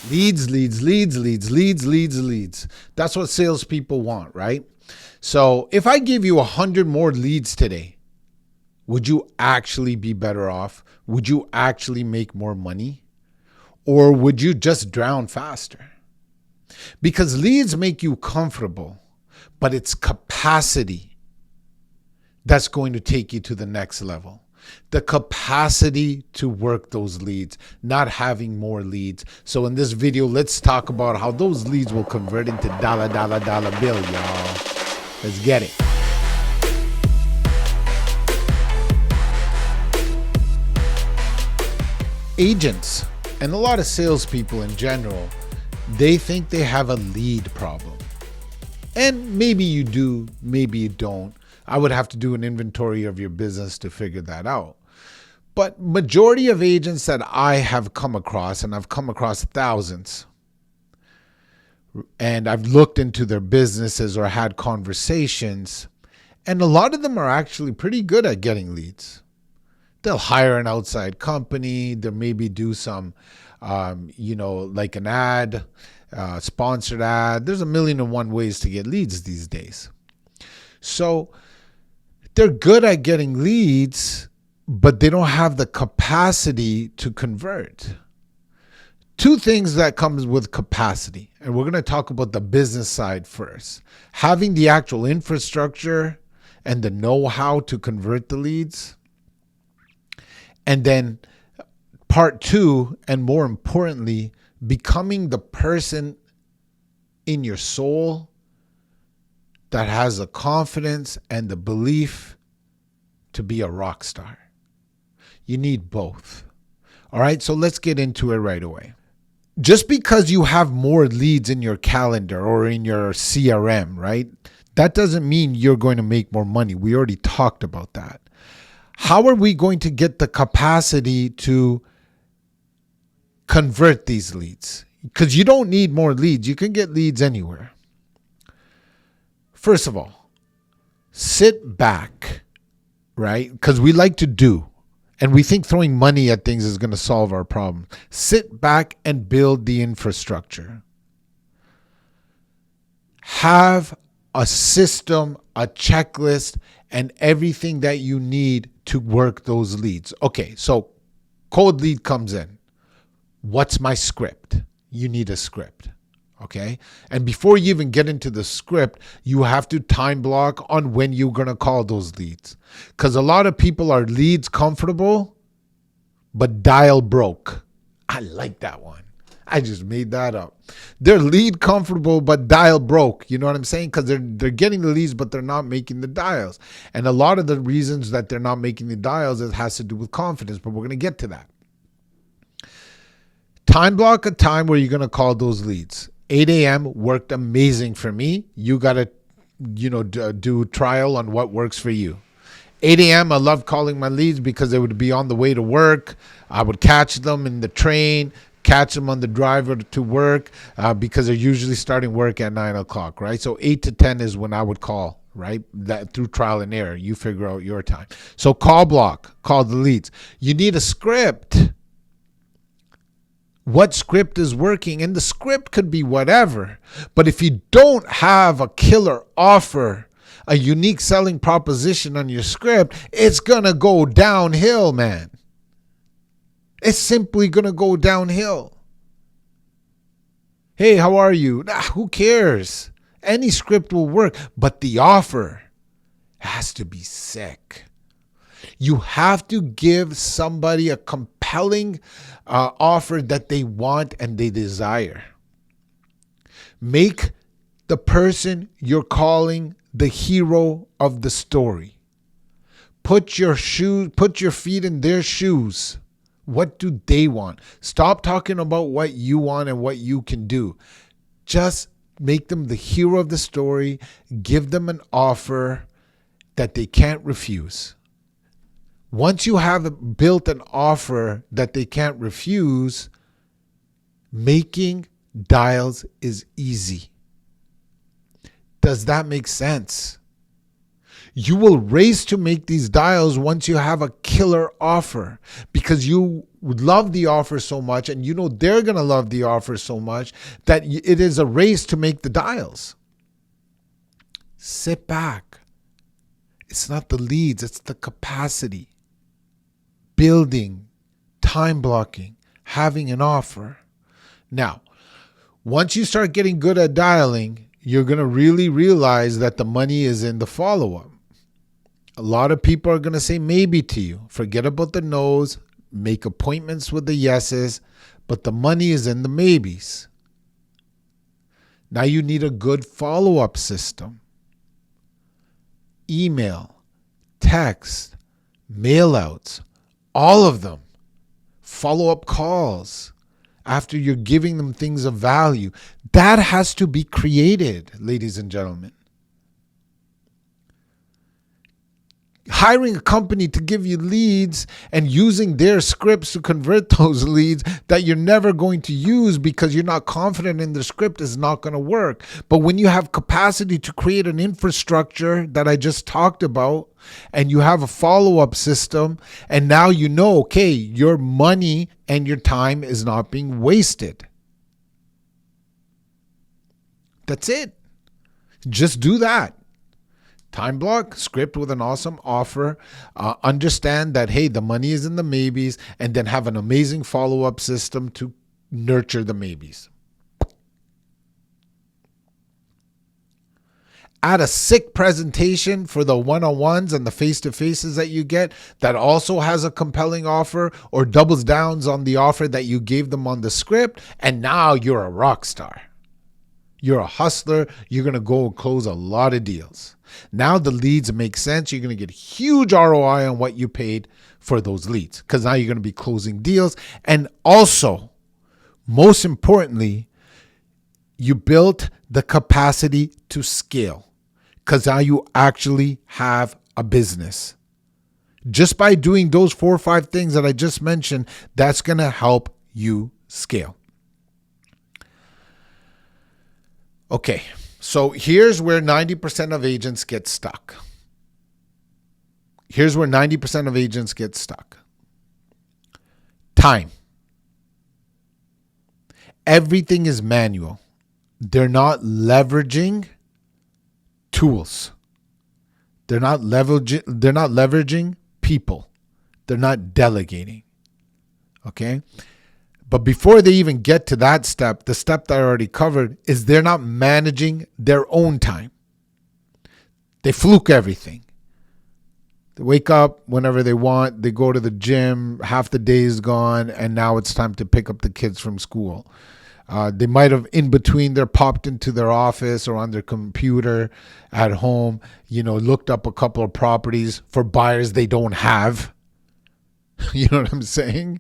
Leads, leads, leads, leads, leads, leads, leads. That's what salespeople want, right? So if I give you 100 more leads today, would you actually be better off? Would you actually make more money? Or would you just drown faster? Because leads make you comfortable, but it's capacity that's going to take you to the next level. The capacity to work those leads, not having more leads. So in this video, let's talk about how those leads will convert into dollar bill, y'all. Let's get it. Agents and a lot of salespeople in general, they think they have a lead problem. And maybe you do, maybe you don't. I would have to do an inventory of your business to figure that out. But majority of agents that I have come across, and I've come across thousands, and I've looked into their businesses or had conversations, and a lot of them are actually pretty good at getting leads. They'll hire an outside company. They'll maybe do some, like an ad, sponsored ad. There's 1,000,001 ways to get leads these days. So they're good at getting leads, but they don't have the capacity to convert. Two things that comes with capacity, and we're going to talk about the business side first. Having the actual infrastructure and the know-how to convert the leads. And then part two, and more importantly, becoming the person in your soul that has the confidence and the belief to be a rock star. You need both. All right, so let's get into it right away. Just because you have more leads in your calendar or in your CRM, right? That doesn't mean you're going to make more money. We already talked about that. How are we going to get the capacity to convert these leads? Because you don't need more leads. You can get leads anywhere. First of all, sit back, right? Because we like to do, and we think throwing money at things is going to solve our problem. Sit back and build the infrastructure. Have a system, a checklist, and everything that you need to work those leads. Okay, so cold lead comes in. What's my script? You need a script, okay? And before you even get into the script, you have to time block on when you're going to call those leads. Because a lot of people are leads comfortable, but dial broke. I like that one. I just made that up. They're lead comfortable, but dial broke. You know what I'm saying? Because they're getting the leads, but they're not making the dials. And a lot of the reasons that they're not making the dials, it has to do with confidence, but we're going to get to that. Time block a time where you're going to call those leads. 8 a.m. worked amazing for me. You got to, do trial on what works for you. 8 a.m. I love calling my leads because they would be on the way to work. I would catch them in the train, catch them on the drive to work because they're usually starting work at 9 o'clock, right? So 8 to 10 is when I would call, right? That through trial and error. You figure out your time. So call block, call the leads. You need a script. What script is working? And the script could be whatever. But if you don't have a killer offer, a unique selling proposition on your script, it's going to go downhill, man. It's simply going to go downhill. Hey, how are you? Who cares? Any script will work, but the offer has to be sick. You have to give somebody a compelling offer that they want and they desire. Make the person you're calling the hero of the story. Put your feet in their shoes. What do they want? Stop talking about what you want and what you can do. Just make them the hero of the story. Give them an offer that they can't refuse. Once you have built an offer that they can't refuse, making dials is easy. Does that make sense? You will race to make these dials once you have a killer offer, because because you love the offer so much and you know they're going to love the offer so much that it is a race to make the dials. Sit back. It's not the leads, it's the capacity. Building, time blocking, having an offer. Now, once you start getting good at dialing, you're going to really realize that the money is in the follow-up. A lot of people are going to say maybe to you. Forget about the no's, make appointments with the yeses, but the money is in the maybes. Now you need a good follow-up system. Email, text, mail-outs, all of them. Follow-up calls after you're giving them things of value. That has to be created, ladies and gentlemen. Hiring a company to give you leads and using their scripts to convert those leads that you're never going to use because you're not confident in the script is not going to work. But when you have capacity to create an infrastructure that I just talked about, and you have a follow-up system, and now you know, okay, your money and your time is not being wasted. That's it. Just do that. Time block, script with an awesome offer, understand that, hey, the money is in the maybes, and then have an amazing follow-up system to nurture the maybes. Add a sick presentation for the one-on-ones and the face-to-faces that you get that also has a compelling offer or doubles down on the offer that you gave them on the script, and now you're a rock star. You're a hustler. You're going to go and close a lot of deals. Now the leads make sense. You're going to get huge ROI on what you paid for those leads because now you're going to be closing deals. And also, most importantly, you built the capacity to scale because now you actually have a business. Just by doing those 4 or 5 things that I just mentioned, that's going to help you scale. Okay, so here's where 90% of agents get stuck. Here's where 90% of agents get stuck. Time. Everything is manual. They're not leveraging tools. They're not leveraging people. They're not delegating. Okay? But before they even get to that step, the step that I already covered is they're not managing their own time. They fluke everything. They wake up whenever they want. They go to the gym. Half the day is gone. And now it's time to pick up the kids from school. They might have in between there popped into their office or on their computer at home, looked up a couple of properties for buyers they don't have. You know what I'm saying?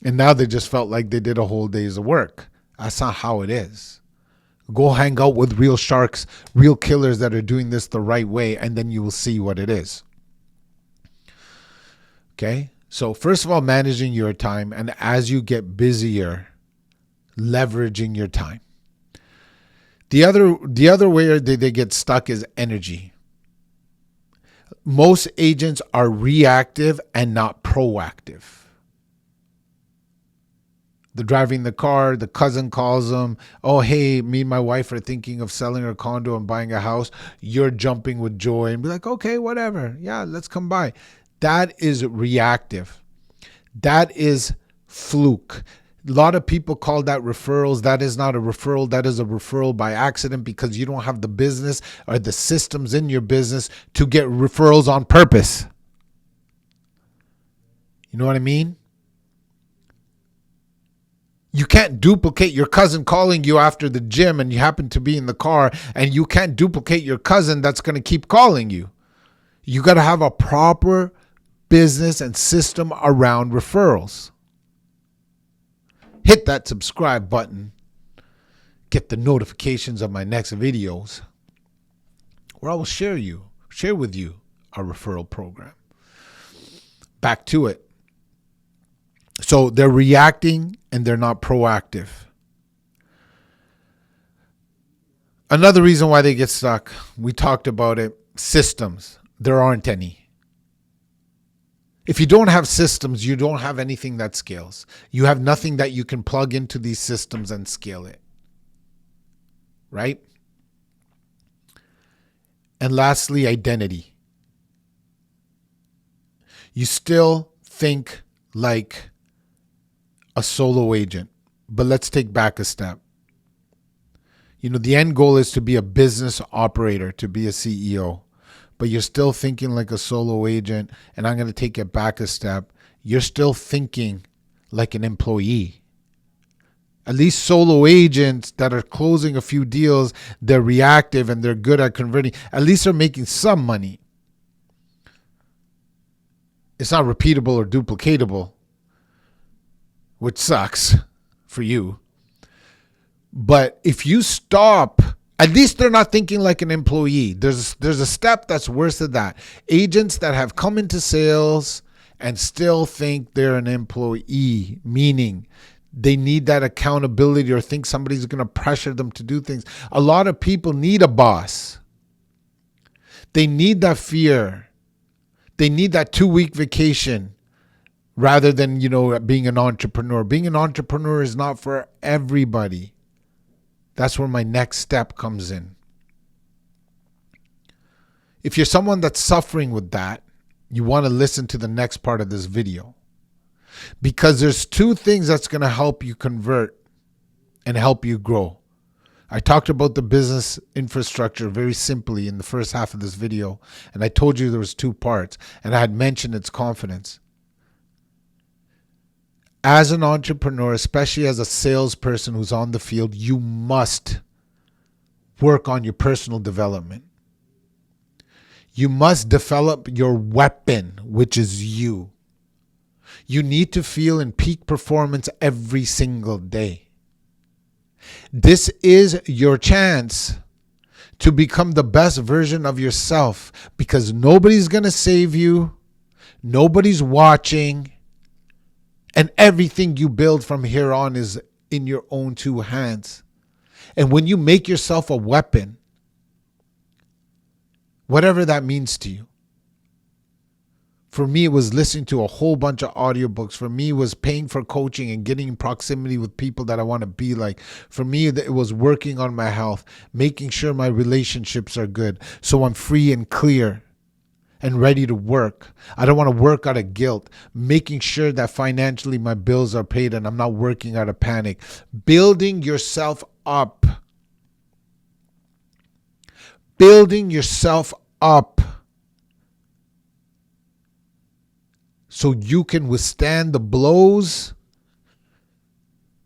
And now they just felt like they did a whole day's of work. That's not how it is. Go hang out with real sharks, real killers that are doing this the right way, and then you will see what it is. Okay? So first of all, managing your time, and as you get busier, leveraging your time. The other way they get stuck is energy. Most agents are reactive and not proactive. They're driving the car, the cousin calls them, oh, hey, me and my wife are thinking of selling our condo and buying a house. You're jumping with joy and be like, okay, whatever. Yeah, let's come by. That is reactive. That is fluke. A lot of people call that referrals. That is not a referral. That is a referral by accident because you don't have the business or the systems in your business to get referrals on purpose. You know what I mean? You can't duplicate your cousin calling you after the gym and you happen to be in the car, and you can't duplicate your cousin that's going to keep calling you. You got to have a proper business and system around referrals. Hit that subscribe button. Get the notifications of my next videos where I will share with you our referral program. Back to it. So they're reacting and they're not proactive. Another reason why they get stuck, we talked about it, systems. There aren't any. If you don't have systems, you don't have anything that scales. You have nothing that you can plug into these systems and scale it. Right? And lastly, identity. You still think like a solo agent, but let's take back a step. The end goal is to be a business operator, to be a CEO, but you're still thinking like a solo agent. And I'm going to take it back a step. You're still thinking like an employee. At least solo agents that are closing a few deals, they're reactive and they're good at converting. At least they're making some money. It's not repeatable or duplicatable, which sucks for you. But if you stop, at least they're not thinking like an employee. There's a step that's worse than that. Agents that have come into sales and still think they're an employee, meaning they need that accountability or think somebody's going to pressure them to do things. A lot of people need a boss. They need that fear. They need that 2-week vacation rather than, being an entrepreneur. Being an entrepreneur is not for everybody. That's where my next step comes in. If you're someone that's suffering with that, you want to listen to the next part of this video. Because there's 2 things that's going to help you convert and help you grow. I talked about the business infrastructure very simply in the first half of this video, and I told you there was 2 parts, and I had mentioned its confidence. As an entrepreneur, especially as a salesperson who's on the field, you must work on your personal development. You must develop your weapon, which is you. You need to feel in peak performance every single day. This is your chance to become the best version of yourself, because nobody's going to save you. Nobody's watching. And everything you build from here on is in your own 2 hands. And when you make yourself a weapon, whatever that means to you. For me, it was listening to a whole bunch of audiobooks. For me, it was paying for coaching and getting in proximity with people that I want to be like. For me, it was working on my health, making sure my relationships are good, so I'm free and clear and ready to work. I don't want to work out of guilt, making sure that financially my bills are paid and I'm not working out of panic. Building yourself up. Building yourself up. So you can withstand the blows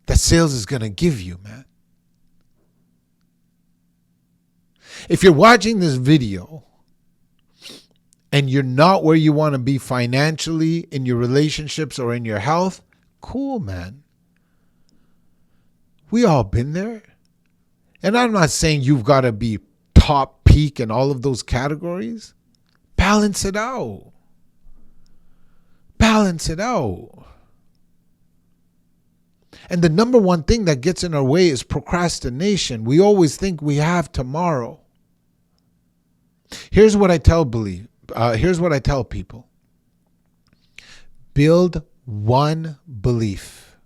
that sales is going to give you, man. If you're watching this video and you're not where you want to be financially, in your relationships or in your health, cool, man. We all been there. And I'm not saying you've got to be top peak in all of those categories. Balance it out. Balance it out. And the number one thing that gets in our way is procrastination. We always think we have tomorrow. Here's what I tell people. Build one belief.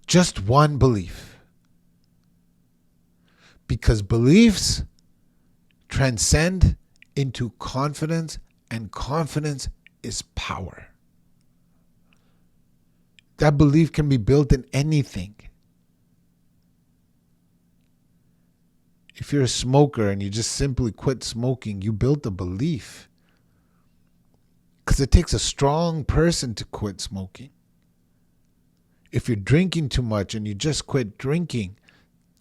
Just one belief. Because beliefs transcend into confidence, and confidence is power. That belief can be built in anything. If you're a smoker and you just simply quit smoking, you built a belief. Because it takes a strong person to quit smoking. If you're drinking too much and you just quit drinking,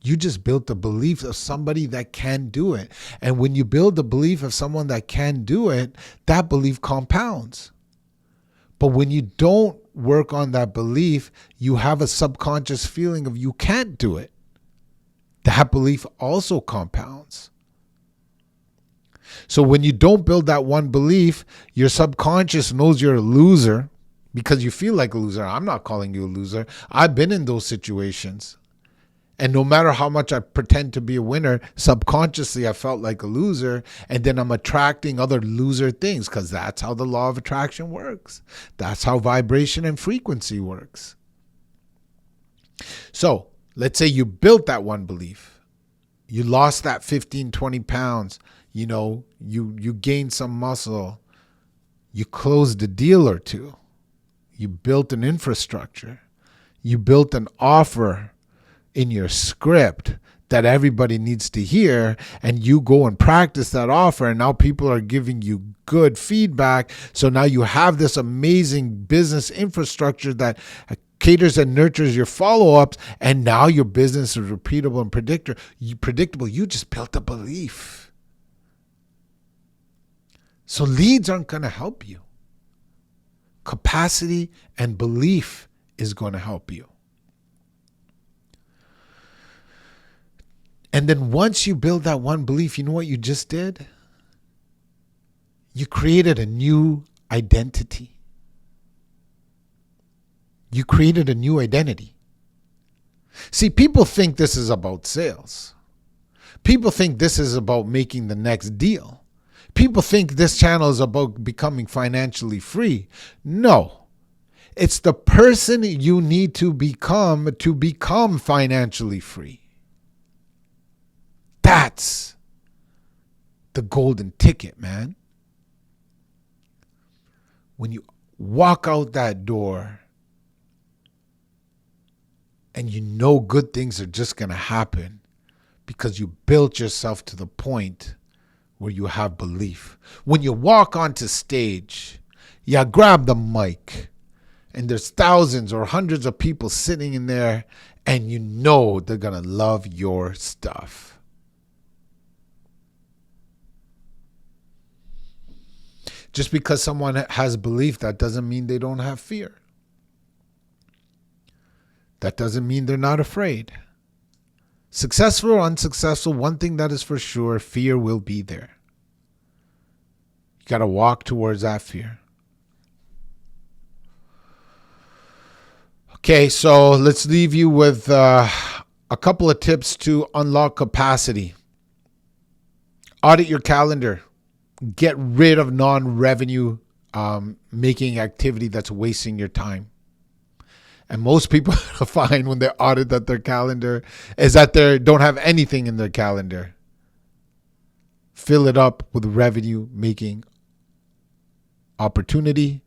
you just built the belief of somebody that can do it. And when you build the belief of someone that can do it, that belief compounds. But when you don't work on that belief, you have a subconscious feeling of you can't do it. That belief also compounds. So when you don't build that one belief, your subconscious knows you're a loser because you feel like a loser. I'm not calling you a loser. I've been in those situations. And no matter how much I pretend to be a winner, subconsciously I felt like a loser. And then I'm attracting other loser things because that's how the law of attraction works. That's how vibration and frequency works. So let's say you built that one belief. You lost that 15, 20 pounds. You gained some muscle. You closed a deal or two. You built an infrastructure. You built an offer in your script that everybody needs to hear, and you go and practice that offer, and now people are giving you good feedback. So now you have this amazing business infrastructure that caters and nurtures your follow-ups, and now your business is repeatable and predictable. You just built a belief. So leads aren't going to help you. Capacity and belief is going to help you. And then once you build that one belief, you know what you just did? You created a new identity. You created a new identity. See, people think this is about sales. People think this is about making the next deal. People think this channel is about becoming financially free. No. It's the person you need to become financially free. That's the golden ticket, man. When you walk out that door and you know good things are just going to happen because you built yourself to the point where you have belief. When you walk onto stage, you grab the mic and there's thousands or hundreds of people sitting in there and you know they're going to love your stuff. Just because someone has belief, that doesn't mean they don't have fear. That doesn't mean they're not afraid. Successful or unsuccessful, one thing that is for sure, fear will be there. You got to walk towards that fear. Okay, so let's leave you with a couple of tips to unlock capacity. Audit your calendar. Get rid of non-revenue making activity that's wasting your time. And most people find when they audit their calendar is that they don't have anything in their calendar. Fill it up with revenue making opportunity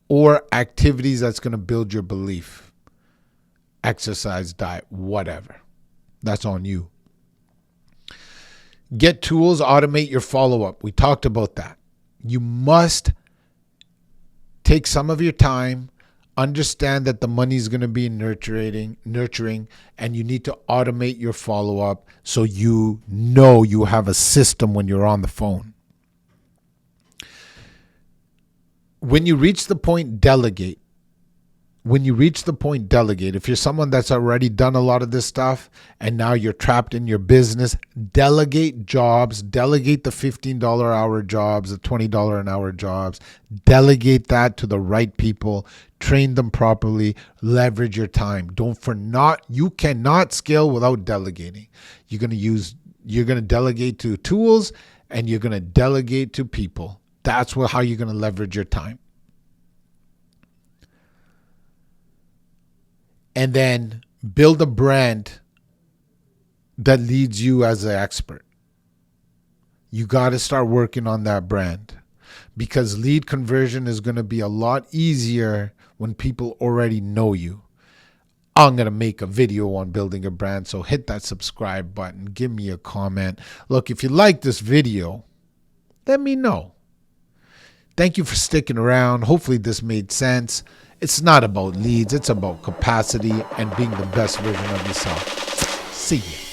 or activities that's going to build your belief. Exercise, diet, whatever. That's on you. Get tools, automate your follow-up. We talked about that. You must take some of your time, understand that the money is going to be nurturing, and you need to automate your follow-up so you know you have a system when you're on the phone. When you reach the point, delegate. When you reach the point, delegate. If you're someone that's already done a lot of this stuff and now you're trapped in your business, delegate jobs, delegate the $15 hour jobs, the $20 an hour jobs, delegate that to the right people, train them properly, leverage your time. You cannot scale without delegating. You're going to delegate to tools and you're going to delegate to people. That's how you're going to leverage your time. And then build a brand that leads you as an expert. You got to start working on that brand because lead conversion is going to be a lot easier when people already know you. I'm going to make a video on building a brand, so hit that subscribe button. Give me a comment. Look, if you like this video, let me know. Thank you for sticking around. Hopefully this made sense. It's not about leads. It's about capacity and being the best version of yourself. See you.